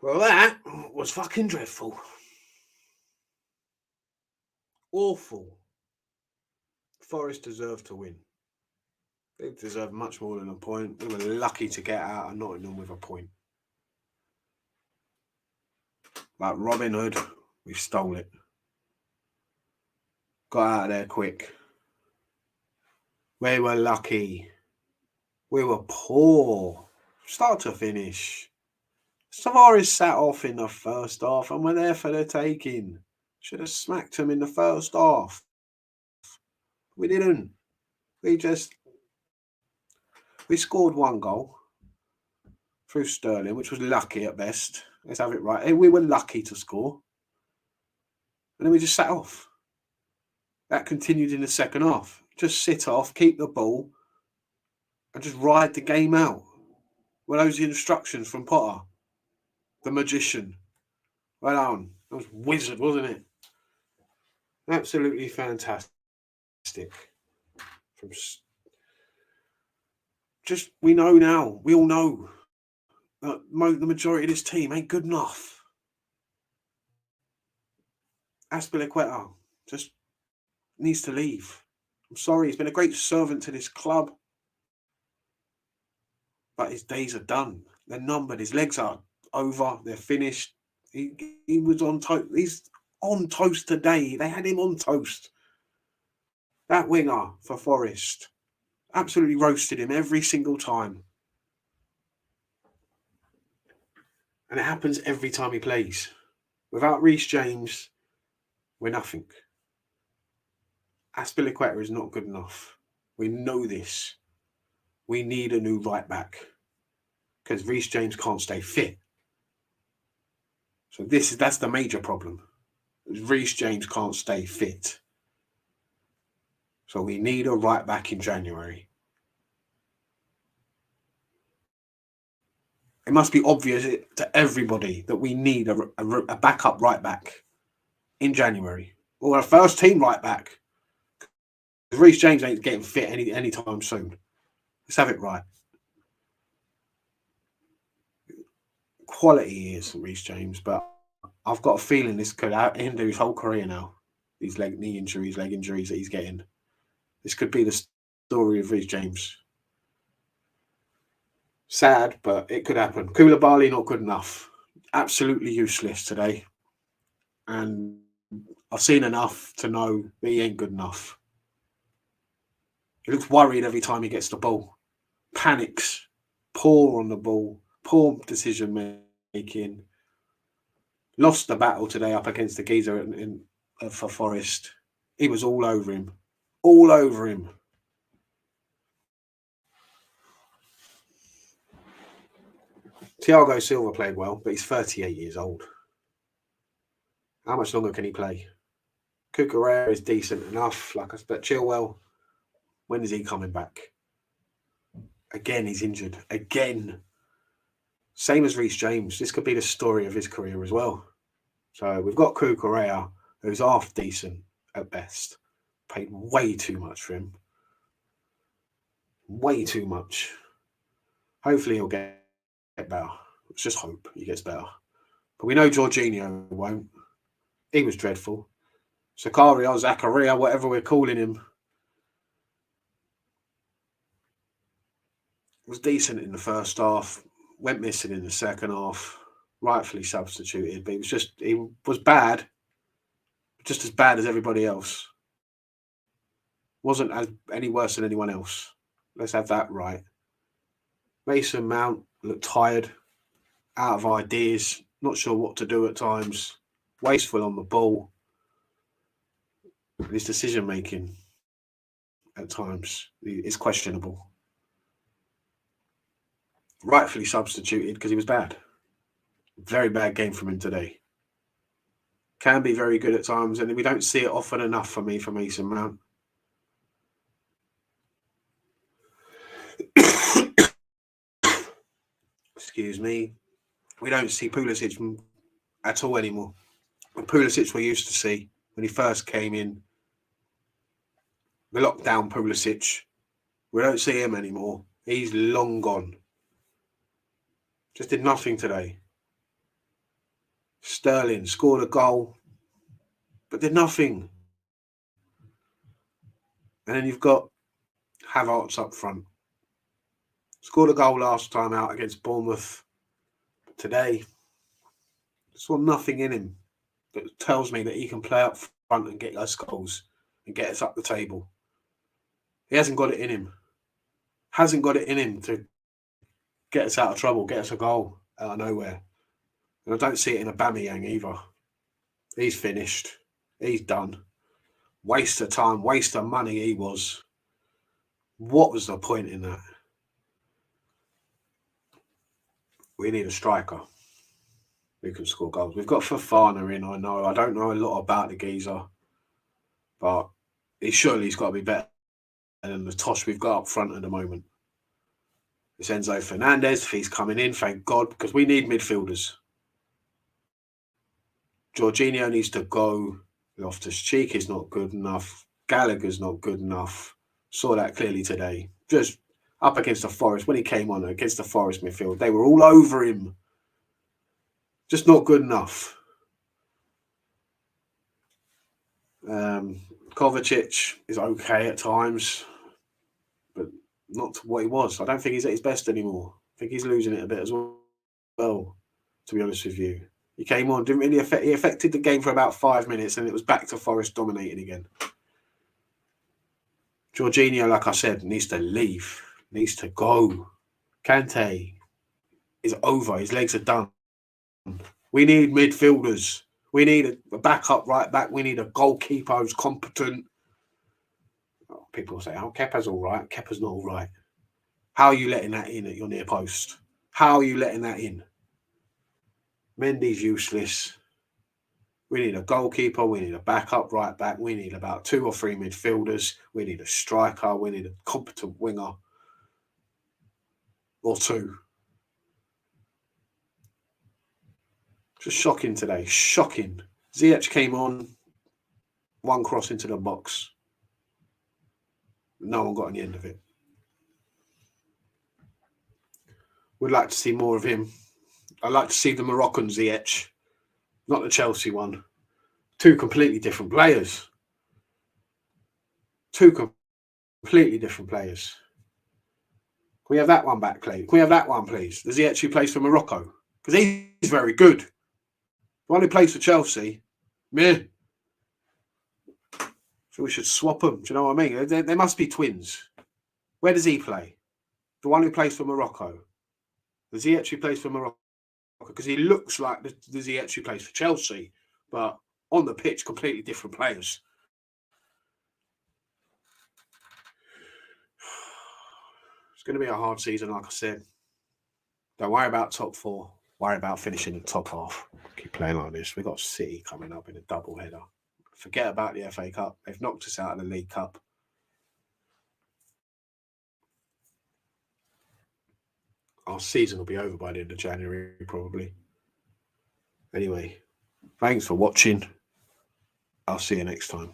Well, that was fucking dreadful. Awful. Forest deserved to win. They deserved much more than a point. We were lucky to get out of Nottingham with a point. Like Robin Hood, we stole it. Got out of there quick. We were lucky. We were poor. Start to finish. Tavares sat off in the first half and we're there for the taking. Should have smacked him in the first half. We didn't. We scored one goal through Sterling, which was lucky at best. Let's have it right. We were lucky to score. And then we just sat off. That continued in the second half. Just sit off, keep the ball, and just ride the game out. Were those the instructions from Potter? The magician. Well done. That was wizard, wasn't it? Absolutely fantastic. We know now. We all know that the majority of this team ain't good enough. Aspilicueta just needs to leave. I'm sorry, he's been a great servant to this club, but his days are done. They're numbered. His legs are over. They're finished. He was on toast. He's on toast today. They had him on toast. That winger for Forest absolutely roasted him every single time. And it happens every time he plays. Without Reece James, we're nothing. Aspilicueta is not good enough. We know this. We need a new right back because Reece James can't stay fit. So that's the major problem. Reece James can't stay fit. So we need a right back in January. It must be obvious to everybody that we need a backup right back in January. Or a first team right back. Reece James ain't getting fit anytime soon. Let's have it right. Quality he is, Reece James, but I've got a feeling this could hinder his whole career now. These leg injuries that he's getting. This could be the story of Reece James. Sad, but it could happen. Koulibaly not good enough. Absolutely useless today. And I've seen enough to know that he ain't good enough. He looks worried every time he gets the ball. Panics. Poor on the ball. Poor decision making. Lost the battle today up against the geezer for Forest. He was all over him. All over him. Thiago Silva played well, but he's 38 years old. How much longer can he play? Cucurella is decent enough, but Chilwell, when is he coming back? Again, he's injured. Again. Same as Reece James. This could be the story of his career as well. So we've got Cucurella, who's half decent at best. Paid way too much for him. Way too much. Hopefully he'll get better. Let's just hope he gets better. But we know Jorginho won't. He was dreadful. Zakaria, whatever we're calling him, was decent in the first half. Went missing in the second half. Rightfully substituted, but he was bad. Just as bad as everybody else. Wasn't any worse than anyone else. Let's have that right. Mason Mount looked tired, out of ideas, not sure what to do at times, wasteful on the ball. His decision making at times is questionable. Rightfully substituted because he was bad. Very bad game from him today. Can be very good at times, and we don't see it often enough for Mason Mount. Excuse me. We don't see Pulisic at all anymore. The Pulisic we used to see when he first came in, the lockdown Pulisic, we don't see him anymore. He's long gone. Just did nothing today. Sterling scored a goal, but did nothing. And then you've got Havertz up front. Scored a goal last time out against Bournemouth. But today, saw nothing in him that tells me that he can play up front and get us goals and get us up the table. He hasn't got it in him. Hasn't got it in him to get us out of trouble, get us a goal out of nowhere. And I don't see it in Aubameyang either. He's finished. He's done. Waste of time, waste of money he was. What was the point in that? We need a striker who can score goals. We've got Fofana in, I know. I don't know a lot about the geezer, but he's got to be better than the tosh we've got up front at the moment. It's Enzo Fernandez, if he's coming in, thank God, because we need midfielders. Jorginho needs to go. Loftus-Cheek is not good enough. Gallagher's not good enough. Saw that clearly today. Just up against the Forest, when he came on against the Forest midfield, they were all over him. Just not good enough. Kovacic is okay at times, but not to what he was. I don't think he's at his best anymore. I think he's losing it a bit as well, to be honest with you. He came on, didn't really affect. He affected the game for about 5 minutes, and it was back to Forest dominating again. Jorginho, like I said, needs to leave. Needs to go. Kante is over. His legs are done. We need midfielders. We need a backup right back. We need a goalkeeper who's competent. People say, oh, Kepa's all right. Kepa's not all right. How are you letting that in at your near post? How are you letting that in? Mendy's useless. We need a goalkeeper. We need a backup right back. We need about 2 or 3 midfielders. We need a striker. We need a competent winger or 2. Just shocking today. Shocking. Ziyech came on. 1 cross into the box. No one got on the end of it. Would like to see more of him. I'd like to see the Moroccan Ziyech, not the Chelsea one. 2 completely different players. 2 completely different players. Can we have that one back, please? Can we have that one, please? The Ziyech who plays for Morocco. Because he's very good. The one who plays for Chelsea, meh. So we should swap them. Do you know what I mean? They must be twins. Where does he play? The one who plays for Morocco. The Ziyech who plays for Morocco. Because he looks like the Ziyech who plays for Chelsea. But on the pitch, completely different players. It's going to be a hard season, like I said. Don't worry about top 4. Worry about finishing in the top half. Keep playing like this. We've got City coming up in a double header. Forget about the FA Cup. They've knocked us out of the League Cup. Our season will be over by the end of January, probably. Anyway, thanks for watching. I'll see you next time.